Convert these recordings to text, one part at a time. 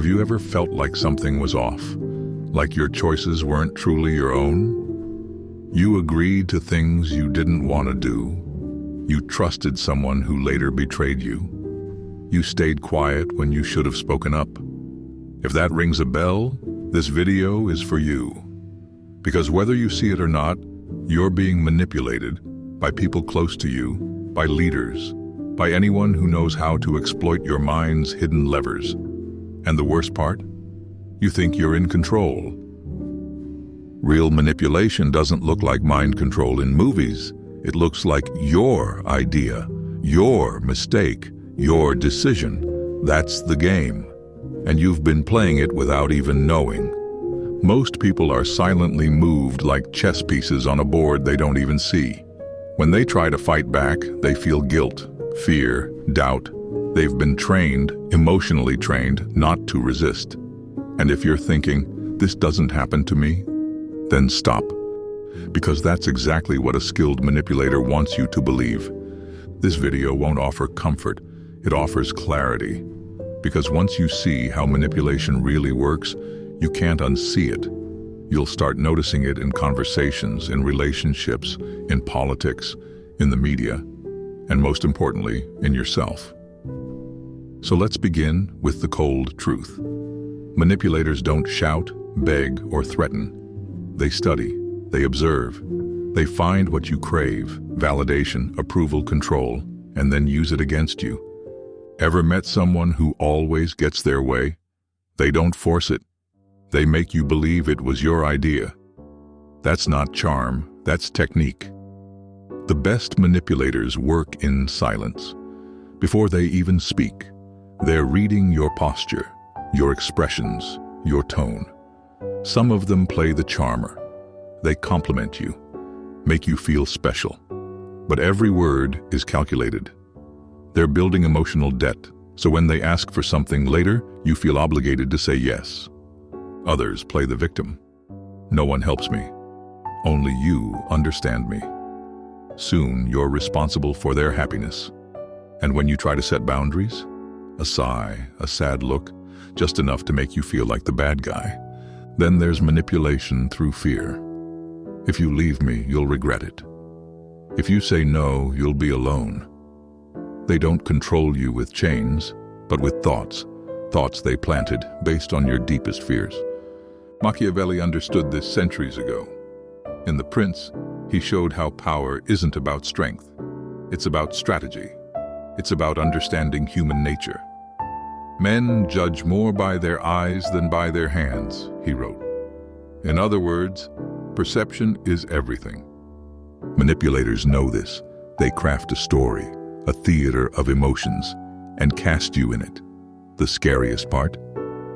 Have you ever felt like something was off? Like your choices weren't truly your own? You agreed to things you didn't want to do. You trusted someone who later betrayed you. You stayed quiet when you should have spoken up. If that rings a bell, this video is for you. Because whether you see it or not, you're being manipulated by people close to you, by leaders, by anyone who knows how to exploit your mind's hidden levers. And the worst part? You think you're in control. Real manipulation doesn't look like mind control in movies. It looks like your idea, your mistake, your decision. That's the game. And you've been playing it without even knowing. Most people are silently moved like chess pieces on a board they don't even see. When they try to fight back, they feel guilt, fear, doubt. They've been trained, emotionally trained, not to resist. And if you're thinking, this doesn't happen to me, then stop. Because that's exactly what a skilled manipulator wants you to believe. This video won't offer comfort, it offers clarity. Because once you see how manipulation really works, you can't unsee it. You'll start noticing it in conversations, in relationships, in politics, in the media, and most importantly, in yourself. So let's begin with the cold truth. Manipulators don't shout, beg, or threaten. They study, they observe, they find what you crave, validation, approval, control, and then use it against you. Ever met someone who always gets their way? They don't force it. They make you believe it was your idea. That's not charm, that's technique. The best manipulators work in silence. Before they even speak, they're reading your posture, your expressions, your tone. Some of them play the charmer. They compliment you, make you feel special. But every word is calculated. They're building emotional debt, so when they ask for something later, you feel obligated to say yes. Others play the victim. No one helps me. Only you understand me. Soon, you're responsible for their happiness. And when you try to set boundaries, a sigh, a sad look, just enough to make you feel like the bad guy. Then there's manipulation through fear. If you leave me, you'll regret it. If you say no, you'll be alone. They don't control you with chains, but with thoughts they planted based on your deepest fears. Machiavelli understood this centuries ago. In The Prince, he showed how power isn't about strength. It's about strategy. It's about understanding human nature. Men judge more by their eyes than by their hands, he wrote. In other words, perception is everything. Manipulators know this. They craft a story, a theater of emotions, and cast you in it. The scariest part?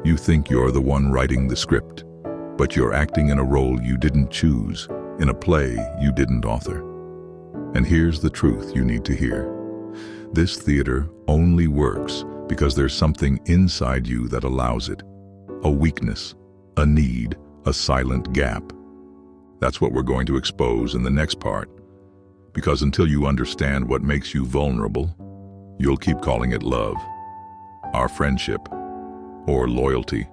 You think you're the one writing the script, but you're acting in a role you didn't choose, in a play you didn't author. And here's the truth you need to hear. This theater only works because there's something inside you that allows it. A weakness, a need, a silent gap. That's what we're going to expose in the next part. Because until you understand what makes you vulnerable, you'll keep calling it love, our friendship, or loyalty.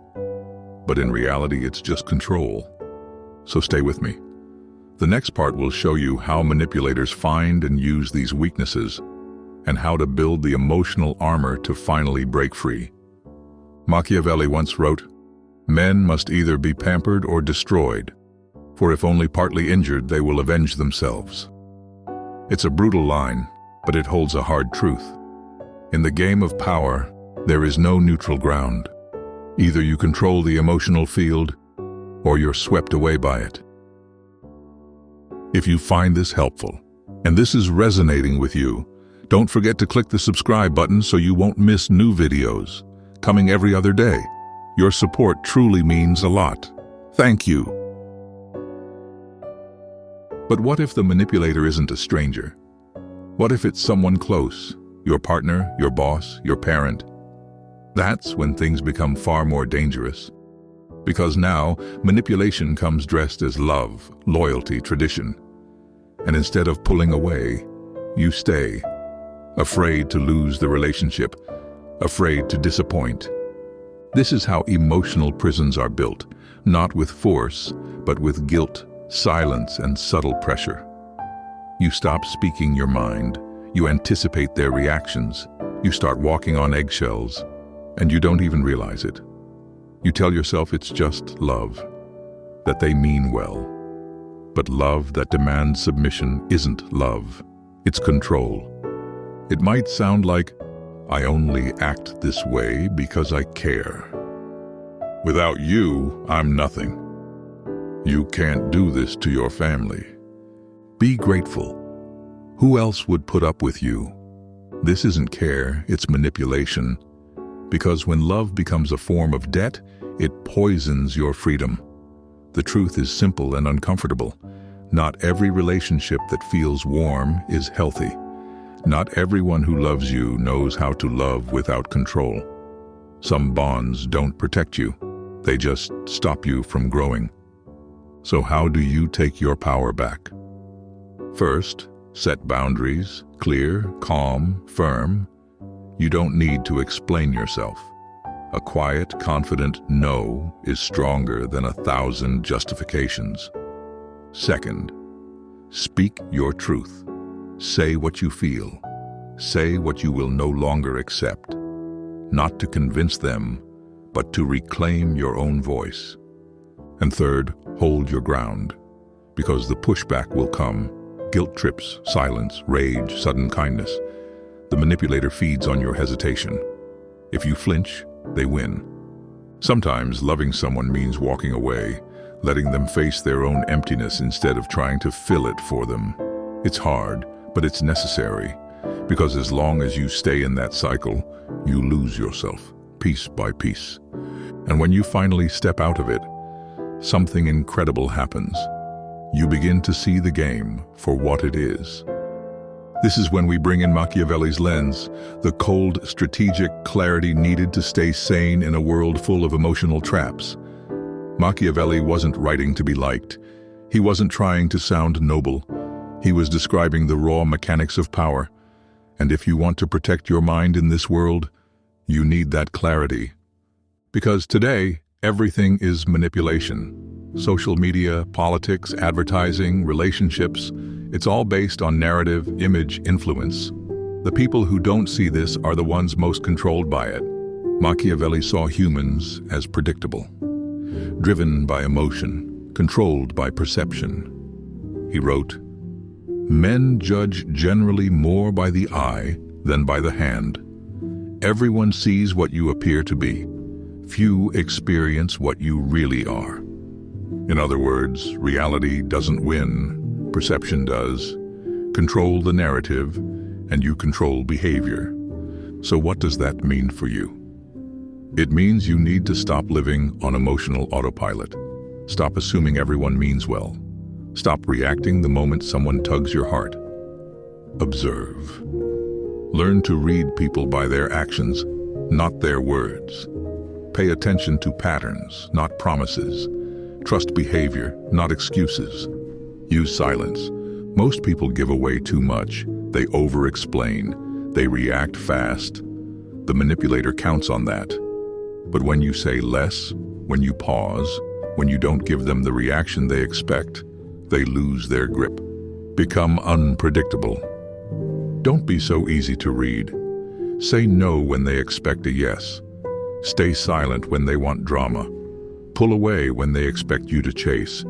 But in reality, it's just control. So stay with me. The next part will show you how manipulators find and use these weaknesses, and how to build the emotional armor to finally break free. Machiavelli once wrote, "Men must either be pampered or destroyed, for if only partly injured, they will avenge themselves." It's a brutal line, but it holds a hard truth. In the game of power, there is no neutral ground. Either you control the emotional field, or you're swept away by it. If you find this helpful, and this is resonating with you, don't forget to click the subscribe button so you won't miss new videos, coming every other day. Your support truly means a lot. Thank you. But what if the manipulator isn't a stranger? What if it's someone close, your partner, your boss, your parent? That's when things become far more dangerous. Because now, manipulation comes dressed as love, loyalty, tradition. And instead of pulling away, you stay, afraid to lose the relationship, afraid to disappoint. This is how emotional prisons are built, not with force, but with guilt, silence, and subtle pressure. You stop speaking your mind, you anticipate their reactions, you start walking on eggshells, and you don't even realize it. You tell yourself it's just love, that they mean well. But love that demands submission isn't love, it's control. It might sound like, I only act this way because I care. Without you, I'm nothing. You can't do this to your family. Be grateful. Who else would put up with you? This isn't care, it's manipulation. Because when love becomes a form of debt, it poisons your freedom. The truth is simple and uncomfortable. Not every relationship that feels warm is healthy. Not everyone who loves you knows how to love without control. Some bonds don't protect you. They just stop you from growing. So how do you take your power back? First, set boundaries, clear, calm, firm. You don't need to explain yourself. A quiet, confident no is stronger than 1,000 justifications. Second, speak your truth. Say what you feel. Say what you will no longer accept. Not to convince them, but to reclaim your own voice. And third, hold your ground. Because the pushback will come. Guilt trips, silence, rage, sudden kindness. The manipulator feeds on your hesitation. If you flinch, they win. Sometimes loving someone means walking away, letting them face their own emptiness instead of trying to fill it for them. It's hard, but it's necessary, because as long as you stay in that cycle, you lose yourself, piece by piece. And when you finally step out of it, something incredible happens. You begin to see the game for what it is. This is when we bring in Machiavelli's lens, the cold, strategic clarity needed to stay sane in a world full of emotional traps. Machiavelli wasn't writing to be liked. He wasn't trying to sound noble. He was describing the raw mechanics of power. And if you want to protect your mind in this world, you need that clarity. Because today, everything is manipulation. Social media, politics, advertising, relationships, it's all based on narrative, image, influence. The people who don't see this are the ones most controlled by it. Machiavelli saw humans as predictable, driven by emotion, controlled by perception. He wrote, "Men judge generally more by the eye than by the hand. Everyone sees what you appear to be. Few experience what you really are." In other words, reality doesn't win, perception does. Control the narrative, and you control behavior. So what does that mean for you? It means you need to stop living on emotional autopilot. Stop assuming everyone means well. Stop reacting the moment someone tugs your heart. Observe. Learn to read people by their actions, not their words. Pay attention to patterns, not promises. Trust behavior, not excuses. Use silence. Most people give away too much. They over-explain. They react fast. The manipulator counts on that. But when you say less, when you pause, when you don't give them the reaction they expect, they lose their grip. Become unpredictable. Don't be so easy to read. Say no when they expect a yes. Stay silent when they want drama. Pull away when they expect you to chase.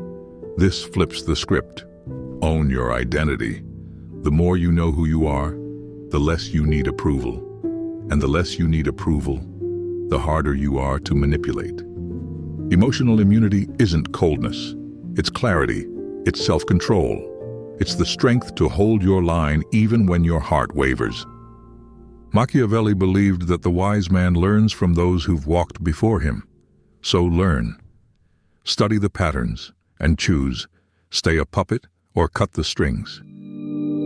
This flips the script. Own your identity. The more you know who you are, the less you need approval. And the less you need approval, the harder you are to manipulate. Emotional immunity isn't coldness. It's clarity. It's self-control. It's the strength to hold your line even when your heart wavers. Machiavelli believed that the wise man learns from those who've walked before him. So learn. Study the patterns and choose, stay a puppet or cut the strings.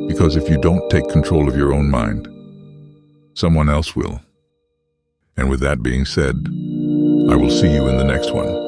Because if you don't take control of your own mind, someone else will. And with that being said, I will see you in the next one.